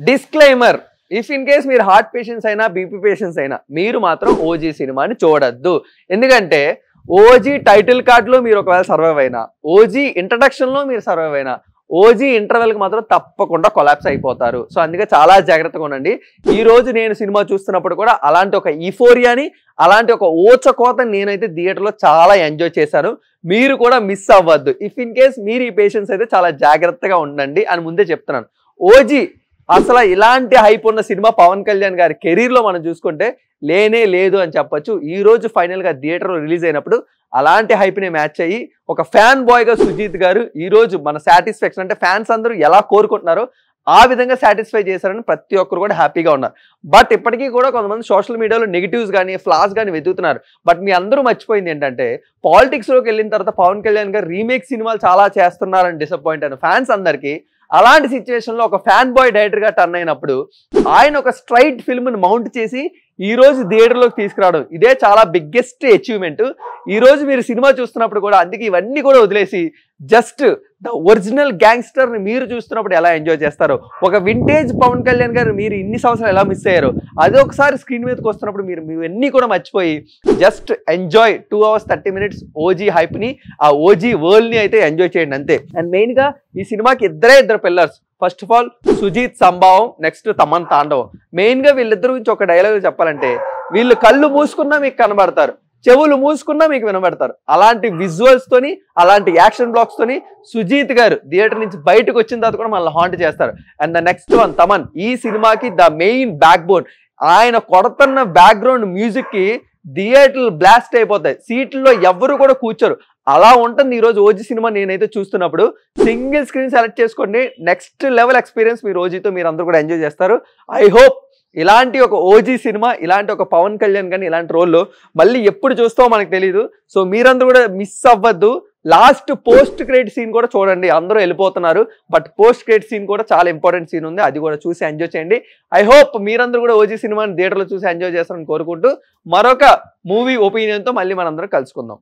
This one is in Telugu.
డిస్క్లైమర్, ఇఫ్ ఇన్ కేస్ మీరు హార్ట్ పేషెంట్స్ అయినా బీపీ పేషెంట్స్ అయినా మీరు మాత్రం ఓజీ సినిమాని చూడొద్దు. ఎందుకంటే ఓజీ టైటిల్ కార్డ్లో మీరు ఒకవేళ సర్వైవ్ అయినా, ఓజీ ఇంట్రడక్షన్లో మీరు సర్వైవ్ అయినా, ఓజీ ఇంటర్వెల్కి మాత్రం తప్పకుండా కొలాప్స్ అయిపోతారు. సో అందుకే చాలా జాగ్రత్తగా ఉండండి. ఈ రోజు నేను సినిమా చూస్తున్నప్పుడు కూడా అలాంటి ఒక ఈఫోరియాని, అలాంటి ఒక ఓచకోతని నేనైతే థియేటర్లో చాలా ఎంజాయ్ చేశాను. మీరు కూడా మిస్ అవ్వద్దు. ఇఫ్ ఇన్ కేస్ మీరు ఈ పేషెంట్స్ అయితే చాలా జాగ్రత్తగా ఉండండి అని ముందే చెప్తున్నాను. ఓజీ అసలు ఇలాంటి హైప్ ఉన్న సినిమా పవన్ కళ్యాణ్ గారి కెరీర్లో మనం చూసుకుంటే లేనే లేదు అని చెప్పొచ్చు. ఈ రోజు ఫైనల్గా థియేటర్లో రిలీజ్ అయినప్పుడు అలాంటి హైప్ని మ్యాచ్ అయ్యి ఒక ఫ్యాన్ బాయ్గా సుజీత్ గారు ఈ రోజు మన సాటిస్ఫాక్షన్ అంటే ఫ్యాన్స్ అందరూ ఎలా కోరుకుంటున్నారో ఆ విధంగా సాటిస్ఫై చేశారని ప్రతి ఒక్కరు కూడా హ్యాపీగా ఉన్నారు. బట్ ఇప్పటికీ కూడా కొంతమంది సోషల్ మీడియాలో నెగిటివ్స్ కానీ ఫ్లాస్ కానీ వెతుకుతున్నారు. బట్ మీ అందరూ మర్చిపోయింది ఏంటంటే పాలిటిక్స్లోకి వెళ్ళిన తర్వాత పవన్ కళ్యాణ్ గారు రీమేక్ సినిమాలు చాలా చేస్తున్నారని డిసప్పాయింట్ అయిన ఫ్యాన్స్ అందరికీ అలాంటి సిచ్యువేషన్లో ఒక ఫ్యాన్ బాయ్ డైరెక్టర్గా టర్న్ అయినప్పుడు ఆయన ఒక స్ట్రైట్ ఫిల్మ్ని మౌంట్ చేసి ఈ రోజు థియేటర్లోకి తీసుకురావడం ఇదే చాలా బిగ్గెస్ట్ అచీవ్మెంట్. ఈ రోజు మీరు సినిమా చూస్తున్నప్పుడు కూడా అందుకే ఇవన్నీ కూడా వదిలేసి జస్ట్ ద ఒరిజినల్ గ్యాంగ్స్టర్ని మీరు చూస్తున్నప్పుడు ఎలా ఎంజాయ్ చేస్తారో, ఒక వింటేజ్ పవన్ కళ్యాణ్ గారు మీరు ఇన్ని సంవత్సరాలు ఎలా మిస్ అయ్యారో అదే ఒకసారి స్క్రీన్ మీదకి వస్తున్నప్పుడు మీరు ఇవన్నీ కూడా మర్చిపోయి just enjoy 2 hours 30 minutes OG హైప్ని, ఆ ఓజీ వరల్డ్ని అయితే ఎంజాయ్ చేయండి అంతే. అండ్ మెయిన్గా ఈ సినిమాకి ఇద్దరు పిల్లర్స్. ఫస్ట్ ఆఫ్ ఆల్ సుజీత్ సంభావం, నెక్స్ట్ తమన్ తాండవం. మెయిన్గా వీళ్ళిద్దరి గురించి ఒక డైలాగ్ చెప్పాలంటే వీళ్ళు కళ్ళు మూసుకున్నా మీకు కనబడతారు, చెవులు మూసుకున్నా మీకు వినబడతారు. అలాంటి విజువల్స్ తోని, అలాంటి యాక్షన్ బ్లాక్స్ తోని సుజీత్ గారు థియేటర్ నుంచి బయటకు వచ్చిన తర్వాత కూడా మనల్ని హాంట్ చేస్తారు. And the next one Thaman. ఈ సినిమాకి ద మెయిన్ బ్యాక్ బోన్. ఆయన కొడుతున్న బ్యాక్గ్రౌండ్ మ్యూజిక్ కి థియేటర్లు బ్లాస్ట్ అయిపోతాయి, సీట్లలో ఎవరు కూడా కూర్చోరు. అలా ఉంటుంది ఈరోజు ఓజీ సినిమా. నేనైతే చూస్తున్నప్పుడు సింగిల్ స్క్రీన్ సెలెక్ట్ చేసుకోండి, నెక్స్ట్ లెవెల్ ఎక్స్పీరియన్స్ మీరు ఓజీతో మీరు అందరూ కూడా ఎంజాయ్ చేస్తారు. ఐ హోప్ ఇలాంటి ఒక ఓజీ సినిమా, ఇలాంటి ఒక పవన్ కళ్యాణ్ కానీ ఇలాంటి రోల్లో మళ్ళీ ఎప్పుడు చూస్తామో మనకు తెలియదు. సో మీరందరూ కూడా మిస్ అవ్వద్దు. లాస్ట్ పోస్ట్ క్రెడిట్ సీన్ కూడా చూడండి. అందరూ వెళ్ళిపోతున్నారు, బట్ పోస్ట్ క్రెడిట్ సీన్ కూడా చాలా ఇంపార్టెంట్ సీన్ ఉంది, అది కూడా చూసి ఎంజాయ్ చేయండి. ఐ హోప్ మీరందరూ కూడా ఓజీ సినిమాని థియేటర్లో చూసి ఎంజాయ్ చేస్తారని కోరుకుంటూ మరొక మూవీ ఒపీనియన్తో మళ్ళీ మనందరం కలుసుకుందాం.